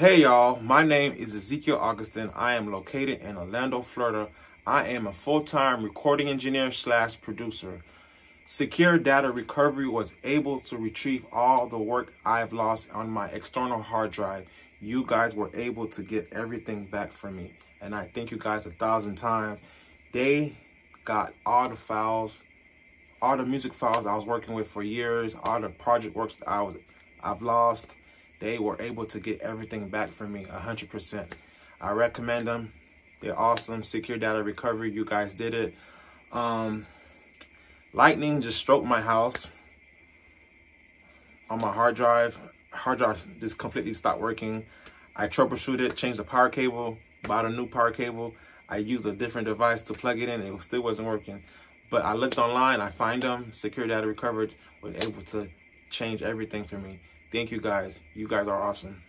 Hey y'all, my name is Ezechiel Augustin. I am located in Orlando, Florida. I am a full-time recording engineer / producer. Secure Data Recovery was able to retrieve all the work I've lost on my external hard drive. You guys were able to get everything back from me, and I thank you guys 1,000 times. They got all the files, all the music files I was working with for years, all the project works that I've lost. They were able to get everything back from me 100%. I recommend them. They're awesome. Secure Data Recovery, you guys did it. Lightning just stroked my house on my hard drive. Hard drive just completely stopped working. I troubleshooted, changed the power cable, bought a new power cable. I used a different device to plug it in. It still wasn't working. But I looked online, I find them. Secure Data Recovery was able to change everything for me. Thank you guys. You guys are awesome.